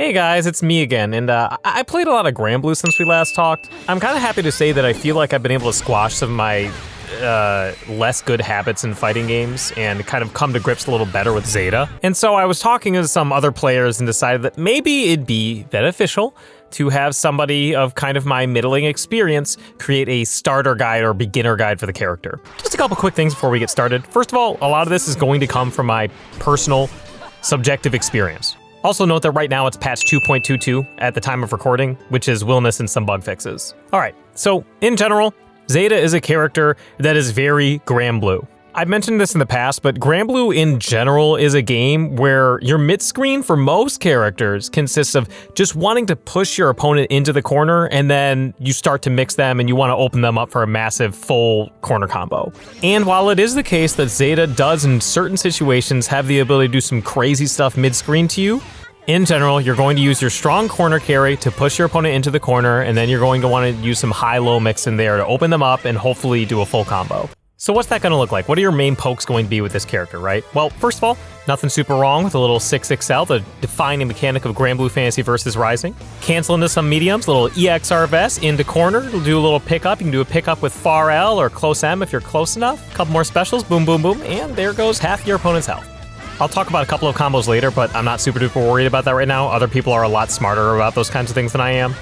Hey guys, it's me again, and I played a lot of Granblue since we last talked. I'm kind of happy to say that I feel like I've been able to squash some of my less good habits in fighting games and kind of come to grips a little better with Zeta. And so I was talking to some other players and decided that maybe it'd be beneficial to have somebody of kind of my middling experience create a starter guide or beginner guide for the character. Just a couple quick things before we get started. First of all, a lot of this is going to come from my personal, subjective experience. Also note that right now it's patch 2.22 at the time of recording, which is Willness and some bug fixes. All right, so in general, Zeta is a character that is very Granblue. I've mentioned this in the past, but Granblue in general is a game where your mid-screen for most characters consists of just wanting to push your opponent into the corner, and then you start to mix them and you want to open them up for a massive full corner combo. And while it is the case that Zeta does in certain situations have the ability to do some crazy stuff mid-screen to you, in general, you're going to use your strong corner carry to push your opponent into the corner, and then you're going to want to use some high-low mix in there to open them up and hopefully do a full combo. So what's that going to look like? What are your main pokes going to be with this character, right? Well, first of all, nothing super wrong with a little 6XL, the defining mechanic of Granblue Fantasy versus Rising. Cancel into some mediums, a little EXR vest into corner, it'll do a little pickup. You can do a pickup with far L or close M if you're close enough. A couple more specials, boom, boom, boom, and there goes half your opponent's health. I'll talk about a couple of combos later, but I'm not super duper worried about that right now. Other people are a lot smarter about those kinds of things than I am.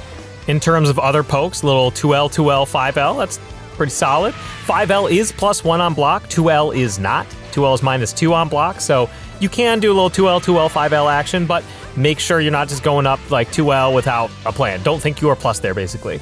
In terms of other pokes, little 2L, 2L, 5L, that's pretty solid. 5L is +1 on block, 2L is not. 2L is -2 on block, so you can do a little 2L, 2L, 5L action, but make sure you're not just going up like 2L without a plan. Don't think you are plus there, basically.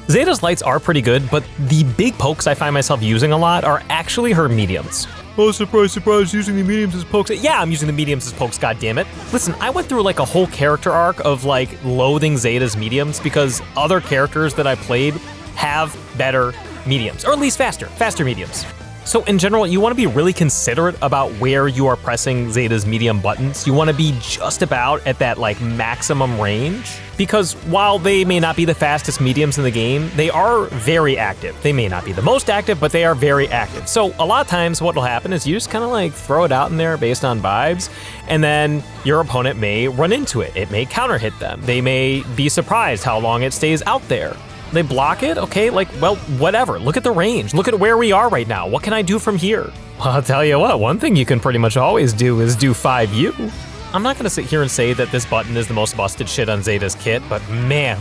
Zeta's lights are pretty good, but the big pokes I find myself using a lot are actually her mediums. Oh, surprise, surprise, using the mediums as pokes. Yeah, I'm using the mediums as pokes, goddammit. Listen, I went through like a whole character arc of like loathing Zeta's mediums because other characters that I played have better mediums, or at least faster mediums. So in general, you want to be really considerate about where you are pressing Zeta's medium buttons. You want to be just about at that like maximum range, because while they may not be the fastest mediums in the game, they are very active. They may not be the most active, but they are very active. So a lot of times what will happen is you just kind of like throw it out in there based on vibes, and then your opponent may run into it. It may counter hit them. They may be surprised how long it stays out there. They block it, okay, like, well, whatever. Look at the range. Look at where we are right now. What can I do from here? Well, I'll tell you what, one thing you can pretty much always do is do 5U. I'm not gonna sit here and say that this button is the most busted shit on Zeta's kit, but man,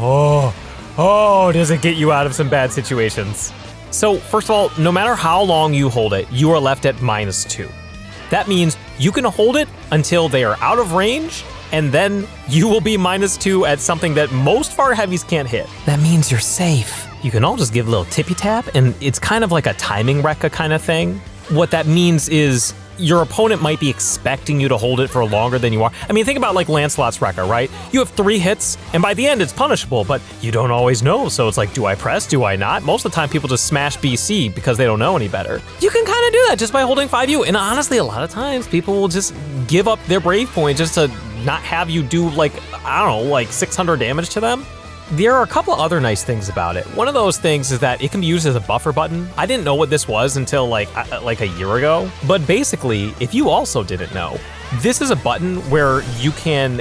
does it get you out of some bad situations. So, first of all, no matter how long you hold it, you are left at -2. That means you can hold it until they are out of range, and then you will be -2 at something that most far heavies can't hit. That means you're safe. You can all just give a little tippy tap, and it's kind of like a timing Rekka kind of thing. What that means is your opponent might be expecting you to hold it for longer than you are. I mean, think about like Lancelot's Rekka, right? You have 3 hits, and by the end it's punishable, but you don't always know, so it's like, do I press, do I not? Most of the time people just smash BC because they don't know any better. You can kind of do that just by holding 5U, and honestly, a lot of times people will just give up their brave point just to not have you do like, I don't know, like 600 damage to them. There are a couple other nice things about it. One of those things is that it can be used as a buffer button. I didn't know what this was until like a year ago, but basically, if you also didn't know, this is a button where you can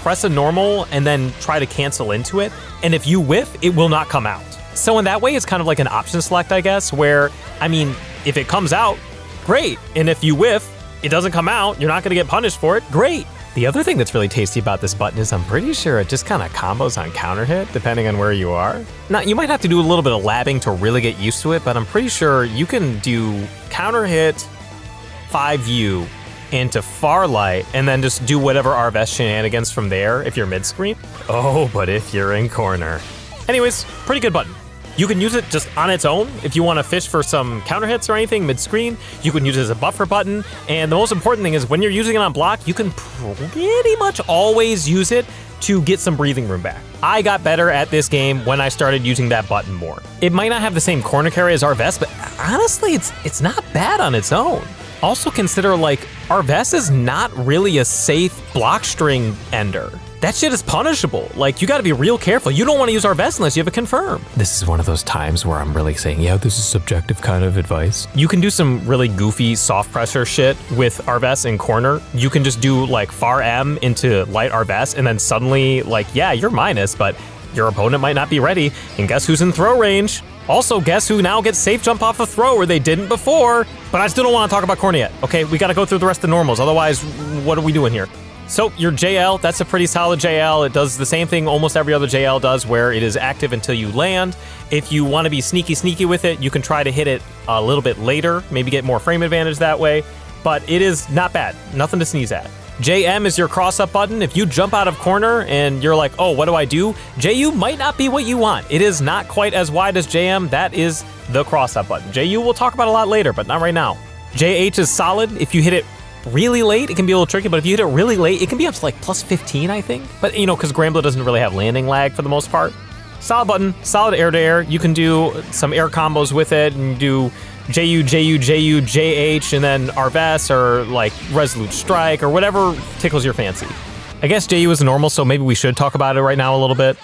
press a normal and then try to cancel into it, and if you whiff, it will not come out. So in that way, it's kind of like an option select, I guess, where, I mean, if it comes out, great, and if you whiff, it doesn't come out, you're not gonna get punished for it, great. The other thing that's really tasty about this button is I'm pretty sure it just kind of combos on counter hit depending on where you are. Now, you might have to do a little bit of labbing to really get used to it, but I'm pretty sure you can do counter hit, 5U, into far light, and then just do whatever RVS shenanigans from there if you're mid-screen. Oh, but if you're in corner. Anyways, pretty good button. You can use it just on its own if you want to fish for some counter hits or anything mid-screen. You can use it as a buffer button, and the most important thing is when you're using it on block, you can pretty much always use it to get some breathing room back. I got better at this game when I started using that button more. It might not have the same corner carry as Arvest, but honestly, it's not bad on its own. Also consider like Arvest is not really a safe block string ender. that shit is punishable. Like, you gotta be real careful. You don't wanna use Arvest unless you have a confirm. This is one of those times where I'm really saying, yeah, this is subjective kind of advice. You can do some really goofy soft pressure shit with Arvest in corner. You can just do like far M into light Arvest, and then suddenly, like, yeah, you're minus, but your opponent might not be ready, and guess who's in throw range? Also, guess who now gets safe jump off a throw where they didn't before? But I still don't want to talk about corner yet, okay? We gotta go through the rest of the normals, otherwise, what are we doing here? So your JL, that's a pretty solid JL. It does the same thing almost every other JL does, where it is active until you land. If you want to be sneaky with it, you can try to hit it a little bit later, maybe get more frame advantage that way, but it is not bad, nothing to sneeze at. JM is your cross-up button. If you jump out of corner and you're like, oh, what do I do? JU might not be what you want. It is not quite as wide as JM. That is the cross-up button. JU we'll talk about a lot later, but not right now. JH is solid. If you hit it really late, it can be a little tricky, but if you hit it really late, it can be up to like plus 15, I think. But, you know, because Granblue doesn't really have landing lag for the most part. Solid button, solid air-to-air. You can do some air combos with it and do JU, JH, and then Arvest or like Resolute Strike or whatever tickles your fancy. I guess JU is normal, so maybe we should talk about it right now a little bit.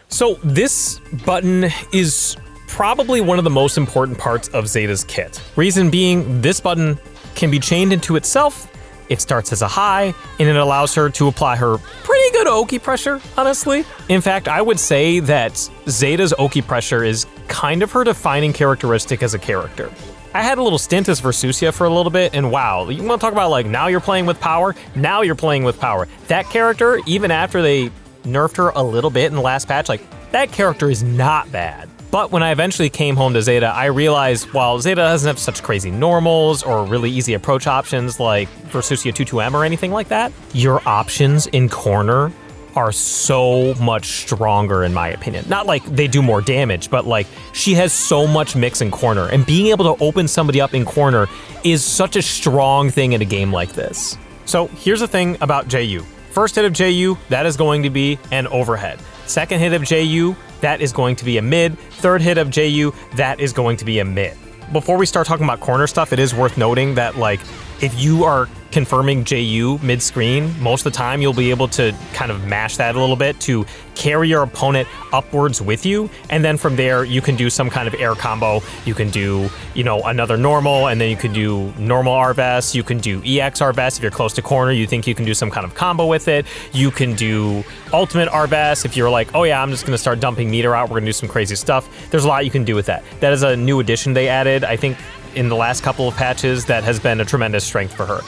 So this button is probably one of the most important parts of Zeta's kit. Reason being, this button can be chained into itself. It starts as a high, and it allows her to apply her pretty good Oki pressure, honestly. In fact, I would say that Zeta's Oki pressure is kind of her defining characteristic as a character. I had a little stint as Versusia for a little bit, and wow, you want to talk about like, now you're playing with power? Now you're playing with power. That character, even after they nerfed her a little bit in the last patch, like, that character is not bad. But when I eventually came home to Zeta, I realized while Zeta doesn't have such crazy normals or really easy approach options like Versusia 2-2M or anything like that, your options in corner are so much stronger in my opinion. Not like they do more damage, but like she has so much mix in corner, and being able to open somebody up in corner is such a strong thing in a game like this. So here's the thing about JU. First hit of JU, that is going to be an overhead. Second hit of JU, that is going to be a mid. Third hit of JU, that is going to be a mid. Before we start talking about corner stuff, it is worth noting that like if you are confirming JU mid-screen, most of the time you'll be able to kind of mash that a little bit to carry your opponent upwards with you, and then from there you can do some kind of air combo. You can do, you know, another normal, and then you can do normal Arvest. You can do EX Arvest if you're close to corner. You think you can do some kind of combo with it. You can do ultimate Arvest if you're like, oh yeah, I'm just gonna start dumping meter out. We're gonna do some crazy stuff. There's a lot you can do with that. That is a new addition they added, I think, in the last couple of patches that has been a tremendous strength for her.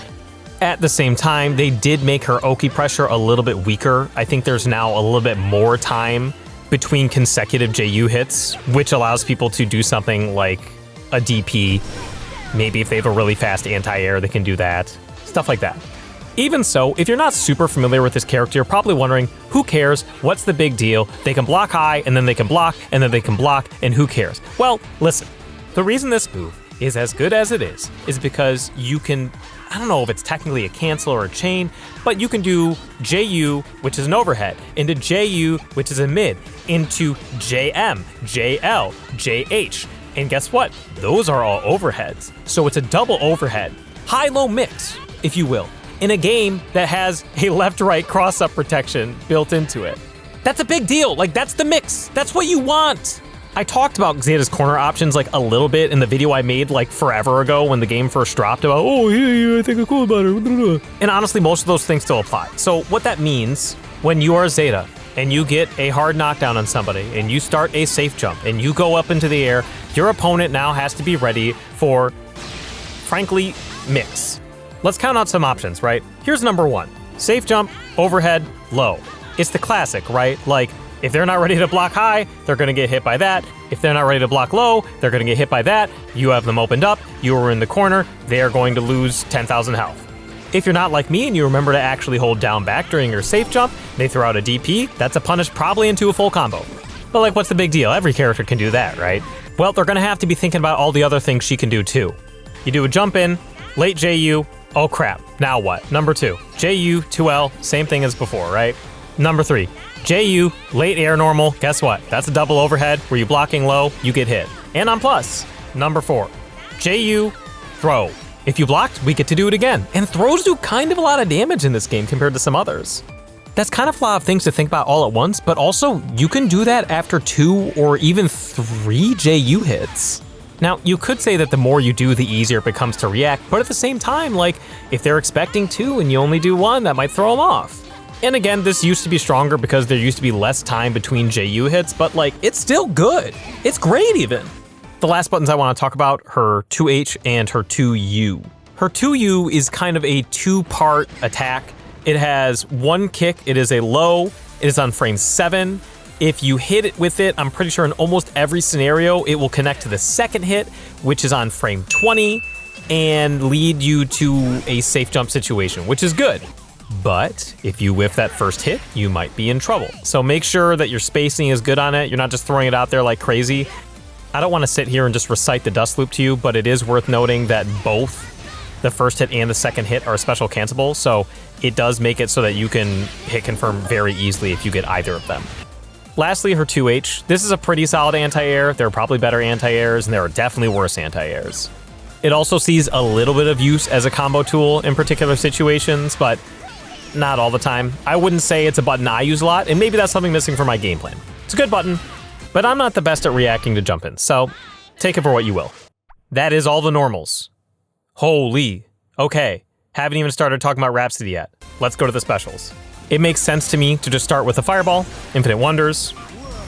At the same time, they did make her Oki pressure a little bit weaker. I think there's now a little bit more time between consecutive JU hits, which allows people to do something like a DP. Maybe if they have a really fast anti-air, they can do that. Stuff like that. Even so, if you're not super familiar with this character, you're probably wondering, who cares? What's the big deal? They can block high, and then they can block, and then they can block, and who cares? Well, listen. The reason this move is as good as it is because you can, I don't know if it's technically a cancel or a chain, but you can do JU, which is an overhead, into JU, which is a mid, into JM, JL, JH. And guess what? Those are all overheads. So it's a double overhead, high-low mix, if you will, in a game that has a left-right cross-up protection built into it. That's a big deal. Like, that's the mix. That's what you want. I talked about Zeta's corner options like a little bit in the video I made like forever ago when the game first dropped about, oh yeah, I think I'm cool about it. And honestly, most of those things still apply. So what that means when you are Zeta and you get a hard knockdown on somebody and you start a safe jump and you go up into the air, your opponent now has to be ready for, frankly, mix. Let's count out some options, right? Here's number one, safe jump, overhead, low. It's the classic, right? Like, if they're not ready to block high, they're gonna get hit by that. If they're not ready to block low, they're gonna get hit by that. You have them opened up, you are in the corner, they are going to lose 10,000 health. If you're not like me and you remember to actually hold down back during your safe jump, they throw out a DP, that's a punish probably into a full combo. But like, what's the big deal? Every character can do that, right? Well, they're gonna have to be thinking about all the other things she can do too. You do a jump in, late JU, oh crap, now what? Number two, JU, 2L, same thing as before, right? Number three, JU, late air normal, guess what? That's a double overhead where you're blocking low, you get hit. And on plus. Number four, JU, throw. If you blocked, we get to do it again. And throws do kind of a lot of damage in this game compared to some others. That's kind of a lot of things to think about all at once, but also you can do that after 2 or even 3 JU hits. Now, you could say that the more you do, the easier it becomes to react, but at the same time, like, if they're expecting 2 and you only do 1, that might throw them off. And again, this used to be stronger because there used to be less time between JU hits, but like, it's still good. It's great even. The last buttons I want to talk about, her 2H and her 2U. Her 2U is kind of a 2-part attack. It has 1 kick, it is a low, it is on frame 7. If you hit it with it, I'm pretty sure in almost every scenario, it will connect to the second hit, which is on frame 20, and lead you to a safe jump situation, which is good. But if you whiff that first hit, you might be in trouble. So make sure that your spacing is good on it. You're not just throwing it out there like crazy. I don't want to sit here and just recite the dust loop to you, but it is worth noting that both the first hit and the second hit are special cancelable. So it does make it so that you can hit confirm very easily if you get either of them. Lastly, her 2H. This is a pretty solid anti-air. There are probably better anti-airs, and there are definitely worse anti-airs. It also sees a little bit of use as a combo tool in particular situations, but not all the time. I wouldn't say it's a button I use a lot, and maybe that's something missing from my game plan. It's a good button, but I'm not the best at reacting to jump-ins, so take it for what you will. That is all the normals. Holy. Okay, haven't even started talking about Rhapsody yet. Let's go to the specials. It makes sense to me to just start with a Fireball, Infinite Wonders.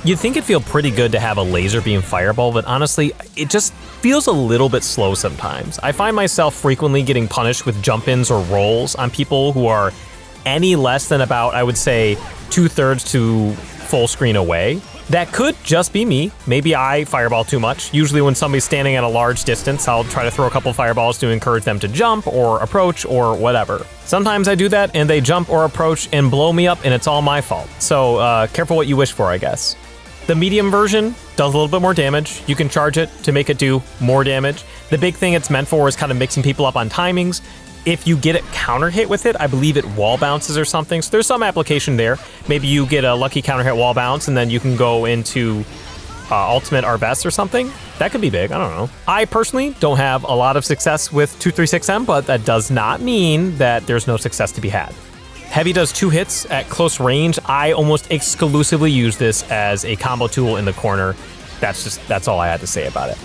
You'd think it'd feel pretty good to have a Laser Beam Fireball, but honestly, it just feels a little bit slow sometimes. I find myself frequently getting punished with jump-ins or rolls on people who are any less than about, I would say, 2/3 to full screen away. That could just be me. Maybe I fireball too much. Usually when somebody's standing at a large distance, I'll try to throw a couple fireballs to encourage them to jump or approach or whatever. Sometimes I do that and they jump or approach and blow me up and it's all my fault. So careful what you wish for, I guess. The medium version does a little bit more damage. You can charge it to make it do more damage. The big thing it's meant for is kind of mixing people up on timings. If you get it counter hit with it, I believe it wall bounces or something. So there's some application there. Maybe you get a lucky counter hit wall bounce and then you can go into ultimate Arvest or something. That could be big, I don't know. I personally don't have a lot of success with 236M, but that does not mean that there's no success to be had. Heavy does 2 hits at close range. I almost exclusively use this as a combo tool in the corner. That's all I had to say about it.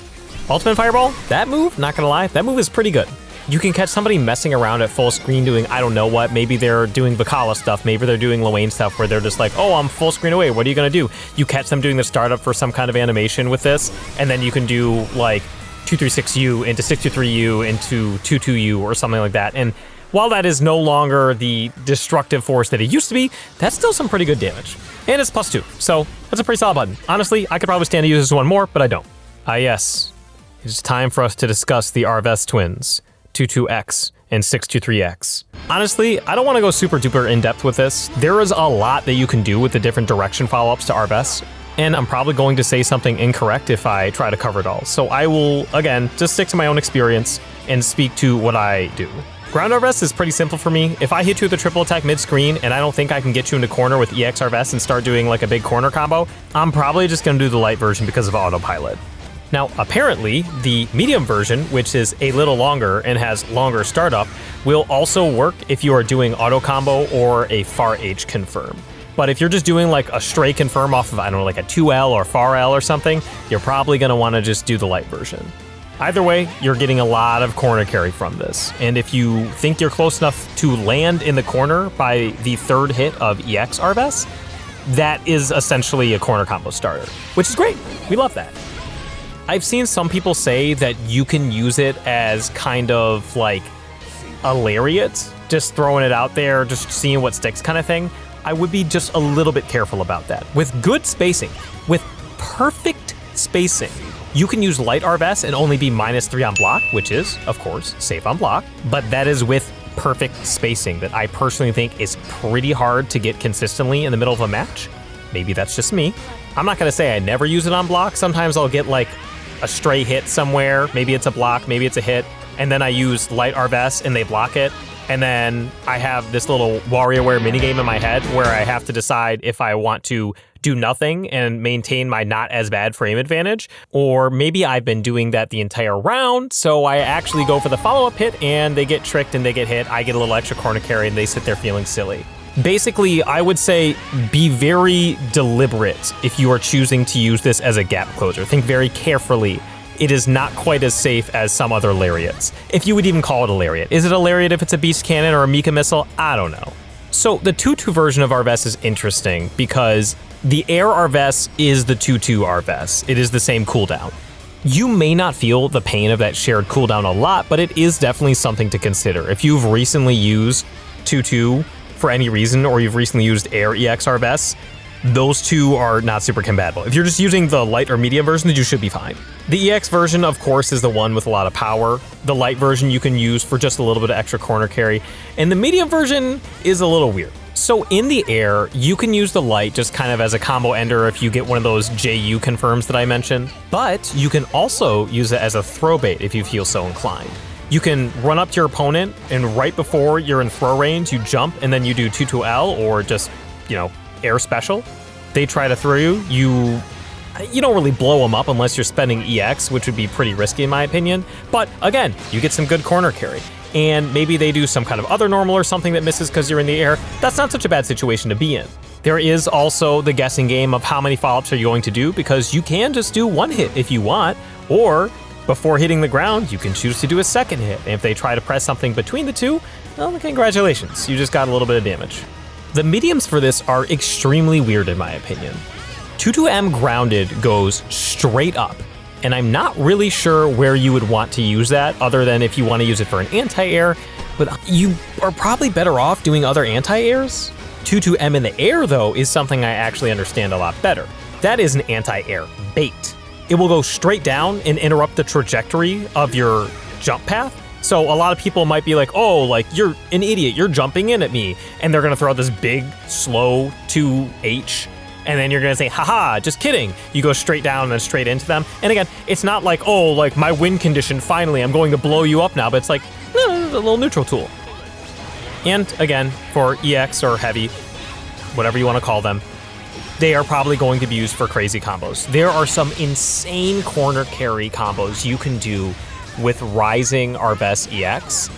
Ultimate Fireball, that move, not gonna lie, that move is pretty good. You can catch somebody messing around at full screen doing I don't know what. Maybe they're doing Vakala stuff. Maybe they're doing Luane stuff where they're just like, oh, I'm full screen away. What are you going to do? You catch them doing the startup for some kind of animation with this, and then you can do like 236U into 623U into 22U or something like that. And while that is no longer the destructive force that it used to be, that's still some pretty good damage. And it's +2, so that's a pretty solid button. Honestly, I could probably stand to use this one more, but I don't. Yes, it's time for us to discuss the Arvest twins. 22X and 623X. Honestly, I don't want to go super duper in depth with this. There is a lot that you can do with the different direction follow-ups to Arvest, and I'm probably going to say something incorrect if I try to cover it all. So I will, again, just stick to my own experience and speak to what I do. Ground Arvest is pretty simple for me. If I hit you with a triple attack mid-screen and I don't think I can get you into corner with EX Arvest and start doing like a big corner combo, I'm probably just going to do the light version because of autopilot. Now, apparently, the medium version, which is a little longer and has longer startup, will also work if you are doing auto combo or a far H confirm. But if you're just doing like a stray confirm off of, I don't know, like a 2L or far L or something, you're probably going to want to just do the light version. Either way, you're getting a lot of corner carry from this. And if you think you're close enough to land in the corner by the 3rd hit of EX Arvest, that is essentially a corner combo starter, which is great. We love that. I've seen some people say that you can use it as kind of like a lariat, just throwing it out there, just seeing what sticks kind of thing. I would be just a little bit careful about that. With good spacing, with perfect spacing, you can use light Arvest and only be -3 on block, which is, of course, safe on block, but that is with perfect spacing that I personally think is pretty hard to get consistently in the middle of a match. Maybe that's just me. I'm not gonna say I never use it on block. Sometimes I'll get like a stray hit somewhere, maybe it's a block, maybe it's a hit, and then I use light Arvest and they block it, and then I have this little WarioWare minigame in my head where I have to decide if I want to do nothing and maintain my not as bad frame advantage, or maybe I've been doing that the entire round, so I actually go for the follow-up hit and they get tricked and they get hit, I get a little extra corner carry and they sit there feeling silly. Basically, I would say be very deliberate if you are choosing to use this as a gap closer. Think very carefully. It is not quite as safe as some other lariats, if you would even call it a lariat. Is it a lariat if it's a beast cannon or a Mika missile? I don't know. So the 2-2 version of Arves is interesting because the air Arves is the 2-2 Arves. It is the same cooldown. You may not feel the pain of that shared cooldown a lot, but it is definitely something to consider. If you've recently used 2-2 for any reason, or you've recently used air EX Arves, those two are not super compatible. If you're just using the light or medium version, then you should be fine. The EX version, of course, is the one with a lot of power. The light version you can use for just a little bit of extra corner carry, and the medium version is a little weird. So in the air, you can use the light just kind of as a combo ender if you get one of those JU confirms that I mentioned, but you can also use it as a throw bait if you feel so inclined. You can run up to your opponent, and right before you're in throw range, you jump, and then you do 2-2L or just, air special. They try to throw you. You don't really blow them up unless you're spending EX, which would be pretty risky in my opinion. But again, you get some good corner carry. And maybe they do some kind of other normal or something that misses because you're in the air. That's not such a bad situation to be in. There is also the guessing game of how many follow-ups are you going to do, because you can just do one hit if you want, or before hitting the ground, you can choose to do a second hit. And if they try to press something between the two, well, congratulations, you just got a little bit of damage. The mediums for this are extremely weird in my opinion. 2-2M grounded goes straight up, and I'm not really sure where you would want to use that other than if you want to use it for an anti-air, but you are probably better off doing other anti-airs. 2-2M in the air though is something I actually understand a lot better. That is an anti-air bait. It will go straight down and interrupt the trajectory of your jump path. So a lot of people might be like, oh, like you're an idiot, you're jumping in at me. And they're gonna throw out this big, slow 2H. And then you're gonna say, haha, just kidding. You go straight down and then straight into them. And again, it's not like, oh, like my win condition, finally, I'm going to blow you up now. But it's like, no, a little neutral tool. And again, for EX or heavy, whatever you wanna call them, they are probably going to be used for crazy combos. There are some insane corner carry combos you can do with Rising Arves EX.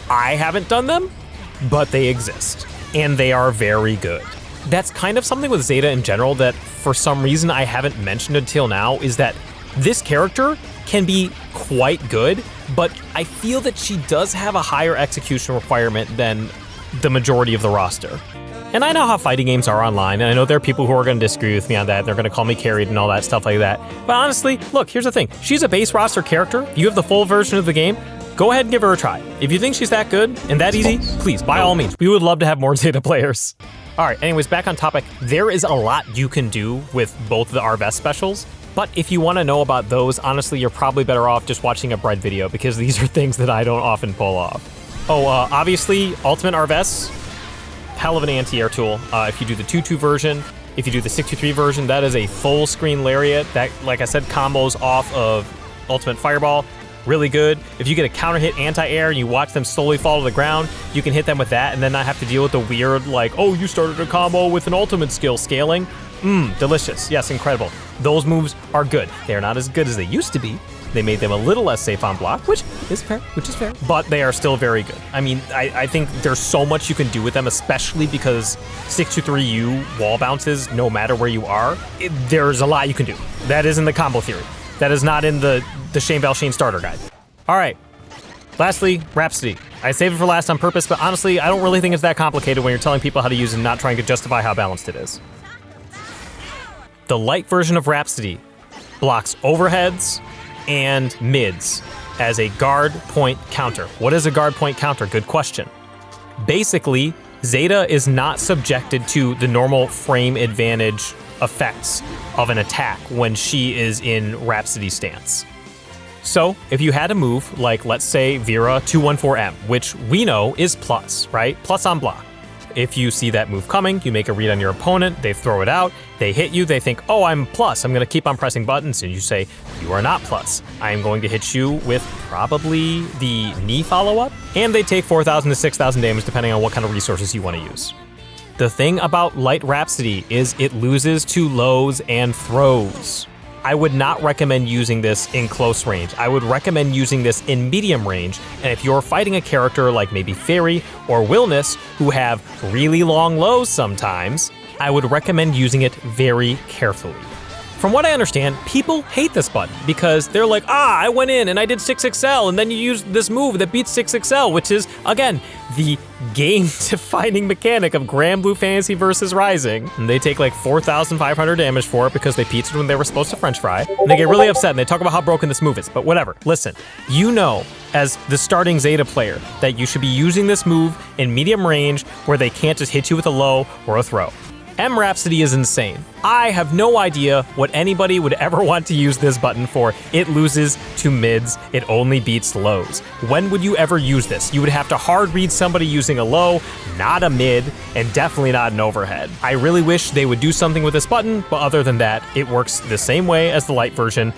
I haven't done them, but they exist, and they are very good. That's kind of something with Zeta in general that for some reason I haven't mentioned until now, is that this character can be quite good, but I feel that she does have a higher execution requirement than the majority of the roster. And I know how fighting games are online, and I know there are people who are going to disagree with me on that, and they're going to call me carried and all that stuff like that. But honestly, look, here's the thing. She's a base roster character. You have the full version of the game. Go ahead and give her a try. If you think she's that good and that easy, please, by all means. We would love to have more Zeta players. All right, anyways, back on topic. There is a lot you can do with both the Arves specials. But if you want to know about those, honestly, you're probably better off just watching a Bread video, because these are things that I don't often pull off. Oh, obviously, Ultimate Arves, hell of an anti-air tool. If you do the 2-2 version, if you do the 6-2-3 version, that is a full screen lariat that, like I said, combos off of Ultimate Fireball. Really good. If you get a counter hit anti-air and you watch them slowly fall to the ground, you can hit them with that and then not have to deal with the weird, like, oh, you started a combo with an ultimate skill scaling. Delicious. Yes, incredible. Those moves are good. They're not as good as they used to be. They made them a little less safe on block, which is fair, but they are still very good. I mean, I think there's so much you can do with them, especially because 623U wall bounces no matter where you are. There's a lot you can do. That is in the combo theory. That is not in the ShaneValShane starter guide. All right, lastly, Rhapsody. I saved it for last on purpose, but honestly, I don't really think it's that complicated when you're telling people how to use it and not trying to justify how balanced it is. The light version of Rhapsody blocks overheads and mids as a guard point counter. What is a guard point counter? Good question. Basically, Zeta is not subjected to the normal frame advantage effects of an attack when she is in Rhapsody stance. So if you had a move like, let's say, Vera 214M, which we know is plus, right? Plus on block. If you see that move coming, you make a read on your opponent, they throw it out, they hit you, they think, oh, I'm plus, I'm gonna keep on pressing buttons, and you say, you are not plus. I am going to hit you with probably the knee follow-up, and they take 4,000 to 6,000 damage depending on what kind of resources you wanna use. The thing about Light Rhapsody is it loses to lows and throws. I would not recommend using this in close range. I would recommend using this in medium range, and if you're fighting a character like maybe Fairy or Willness, who have really long lows sometimes, I would recommend using it very carefully. From what I understand, people hate this button because they're like, I went in and I did 6XL, and then you used this move that beats 6XL, which is, again, the game-defining mechanic of Granblue Fantasy versus Rising. And they take like 4,500 damage for it because they pizzaed when they were supposed to French fry. And they get really upset and they talk about how broken this move is, but whatever. Listen, you know, as the starting Zeta player, that you should be using this move in medium range where they can't just hit you with a low or a throw. M Rhapsody is insane. I have no idea what anybody would ever want to use this button for. It loses to mids, it only beats lows. When would you ever use this? You would have to hard read somebody using a low, not a mid, and definitely not an overhead. I really wish they would do something with this button, but other than that, it works the same way as the light version.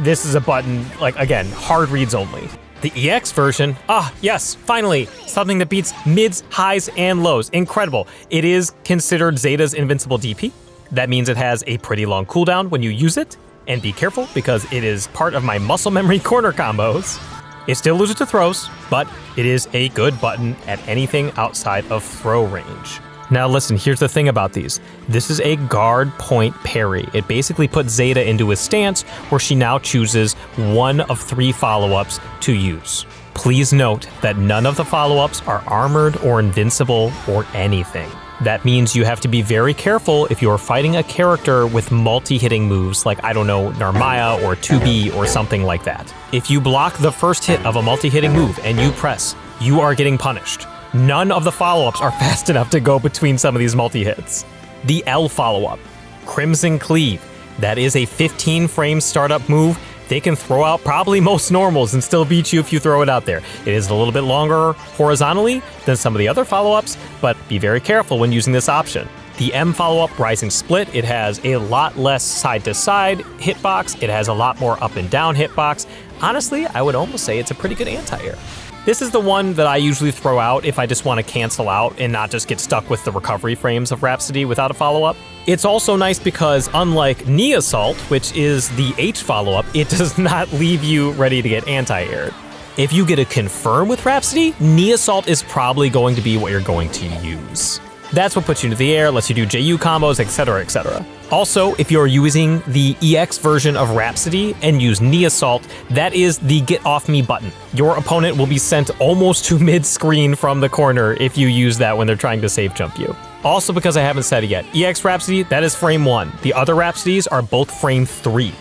This is a button, like, again, hard reads only. The EX version, yes, finally, something that beats mids, highs, and lows. Incredible. It is considered Zeta's invincible DP. That means it has a pretty long cooldown when you use it, and be careful because it is part of my muscle memory corner combos. It still loses to throws, but it is a good button at anything outside of throw range. Now listen, here's the thing about these. This is a guard point parry. It basically puts Zeta into a stance where she now chooses one of 3 follow-ups to use. Please note that none of the follow-ups are armored or invincible or anything. That means you have to be very careful if you're fighting a character with multi-hitting moves like, I don't know, Narmaya or 2B or something like that. If you block the first hit of a multi-hitting move and you press, you are getting punished. None of the follow-ups are fast enough to go between some of these multi-hits. The L follow-up, Crimson Cleave. That is a 15-frame startup move. They can throw out probably most normals and still beat you if you throw it out there. It is a little bit longer horizontally than some of the other follow-ups, but be very careful when using this option. The M follow-up, Rising Split, it has a lot less side-to-side hitbox. It has a lot more up and down hitbox. Honestly, I would almost say it's a pretty good anti-air. This is the one that I usually throw out if I just want to cancel out and not just get stuck with the recovery frames of Rhapsody without a follow-up. It's also nice because unlike Knee Assault, which is the H follow-up, it does not leave you ready to get anti-aired. If you get a confirm with Rhapsody, Knee Assault is probably going to be what you're going to use. That's what puts you into the air, lets you do JU combos, etc., etc. Also, if you're using the EX version of Rhapsody and use Knee Assault, that is the Get Off Me button. Your opponent will be sent almost to mid-screen from the corner if you use that when they're trying to safe jump you. Also, because I haven't said it yet, EX Rhapsody, that is frame 1. The other Rhapsodies are both frame 3.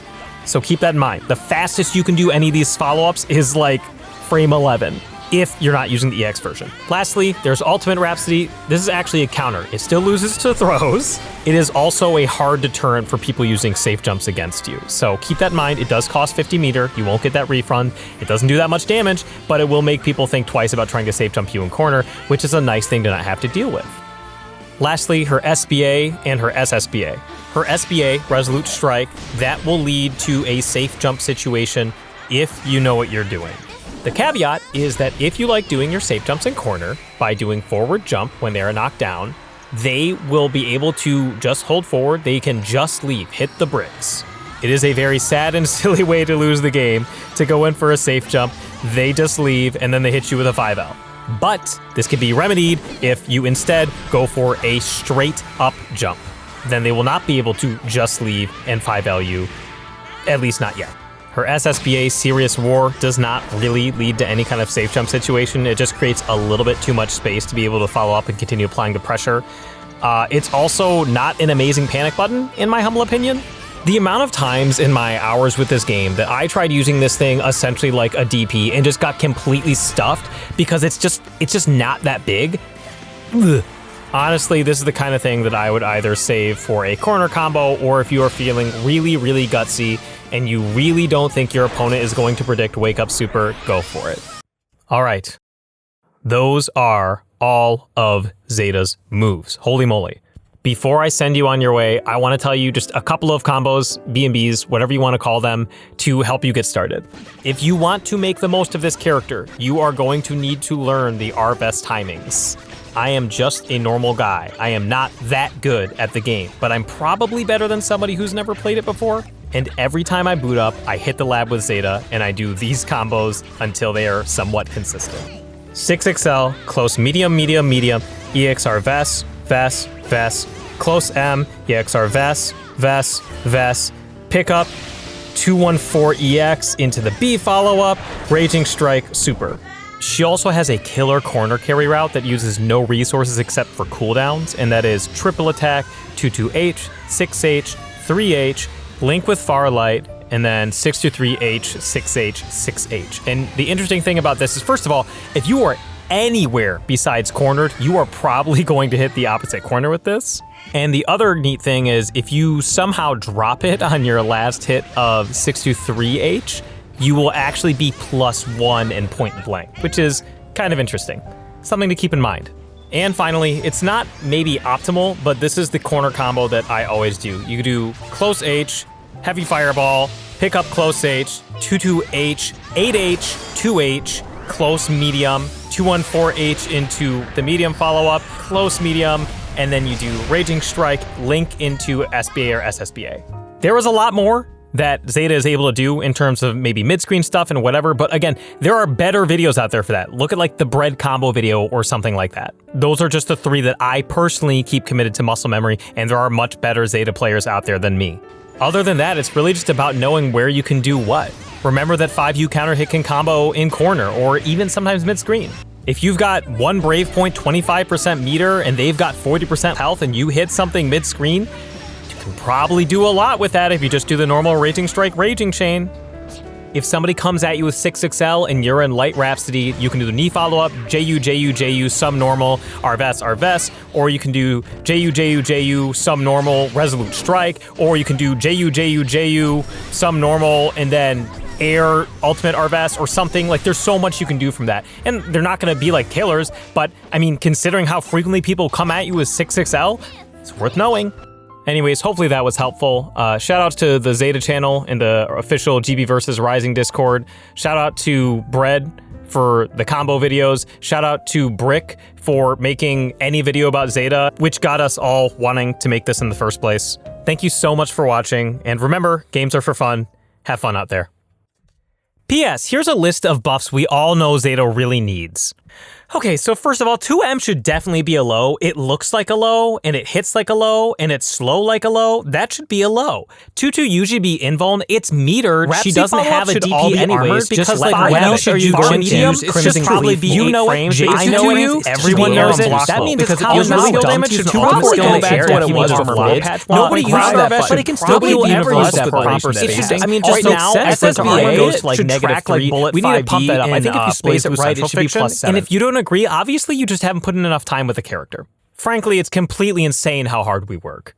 So keep that in mind. The fastest you can do any of these follow-ups is like frame 11. If you're not using the EX version. Lastly, there's Ultimate Rhapsody. This is actually a counter. It still loses to throws. It is also a hard deterrent for people using safe jumps against you. So keep that in mind. It does cost 50 meter. You won't get that refund. It doesn't do that much damage, but it will make people think twice about trying to safe jump you in corner, which is a nice thing to not have to deal with. Lastly, her SBA and her SSBA. Her SBA, Resolute Strike, that will lead to a safe jump situation if you know what you're doing. The caveat is that if you like doing your safe jumps in corner by doing forward jump when they are knocked down, they will be able to just hold forward. They can just leave, hit the bricks. It is a very sad and silly way to lose the game, to go in for a safe jump, they just leave, and then they hit you with a 5L. But this can be remedied if you instead go for a straight up jump. Then they will not be able to just leave and 5L you, at least not yet. Her SSBA Serious War does not really lead to any kind of safe jump situation. It just creates a little bit too much space to be able to follow up and continue applying the pressure. It's also not an amazing panic button, in my humble opinion. The amount of times in my hours with this game that I tried using this thing essentially like a DP and just got completely stuffed because it's just not that big. Ugh. Honestly, this is the kind of thing that I would either save for a corner combo, or if you are feeling really, really gutsy and you really don't think your opponent is going to predict Wake Up Super, go for it. All right. Those are all of Zeta's moves. Holy moly. Before I send you on your way, I want to tell you just a couple of combos, BnBs, whatever you want to call them, to help you get started. If you want to make the most of this character, you are going to need to learn the R-Vest timings. I am just a normal guy. I am not that good at the game, but I'm probably better than somebody who's never played it before. And every time I boot up, I hit the lab with Zeta, and I do these combos until they are somewhat consistent. 6XL, close medium, medium, medium, EXR Vess, Vess, Vess, close M, EXR Vess, Vess, Vess, pick up, 214EX into the B follow-up, Raging Strike, super. She also has a killer corner carry route that uses no resources except for cooldowns, and that is triple attack, 22H, 6H, 3H, link with Farlight, and then 623H, 6H, 6H. And the interesting thing about this is, first of all, if you are anywhere besides cornered, you are probably going to hit the opposite corner with this. And the other neat thing is, if you somehow drop it on your last hit of 623H, you will actually be +1 in point blank, which is kind of interesting. Something to keep in mind. And finally, it's not maybe optimal, but this is the corner combo that I always do. You do close H, heavy fireball, pick up close H, 22H, 8H, 2H, close medium, 214H into the medium follow-up, close medium, and then you do Raging Strike, link into SBA or SSBA. There was a lot more that Zeta is able to do in terms of maybe mid-screen stuff and whatever, but again, there are better videos out there for that. Look at like the bread combo video or something like that. Those are just the 3 that I personally keep committed to muscle memory, and there are much better Zeta players out there than me. Other than that, it's really just about knowing where you can do what. Remember that 5U counter hit can combo in corner or even sometimes mid-screen. If you've got one Brave Point 25% meter and they've got 40% health and you hit something mid-screen, you can probably do a lot with that if you just do the normal Raging Strike, Raging Chain. If somebody comes at you with 6XL and you're in Light Rhapsody, you can do the knee follow-up, JU, JU, JU, sum normal, Arvest, Arvest, or you can do JU, JU, JU, sum normal, Resolute Strike, or you can do JU, JU, JU, sum normal, and then Air, Ultimate Arvest, or something. Like, there's so much you can do from that. And they're not gonna be like killers, but I mean, considering how frequently people come at you with 6XL, it's worth knowing. Anyways, hopefully that was helpful. Shout out to the Zeta channel and the official GBVSR Rising Discord. Shout out to Bread for the combo videos. Shout out to Brick for making any video about Zeta, which got us all wanting to make this in the first place. Thank you so much for watching, and remember, games are for fun. Have fun out there. P.S. Here's a list of buffs we all know Zeta really needs. Okay, so first of all, 2M should definitely be a low. It looks like a low, and it hits like a low, and it's slow like a low. That should be a low. 2-2 usually be invuln. It's metered. Rhapsody she doesn't have a DP anyways, because like when should you go medium? It should probably be 8 frames. I know it. Everyone knows it. That means it's common skill damage should probably go back to what he was before. Nobody uses that, but it can still be universal with proper spacing. I mean, just now, SSBA goes to like -3. We need to pump that up. I think if you space it right, it should be +7. And if you don't agree, obviously you just haven't put in enough time with the character. Frankly, it's completely insane how hard we work.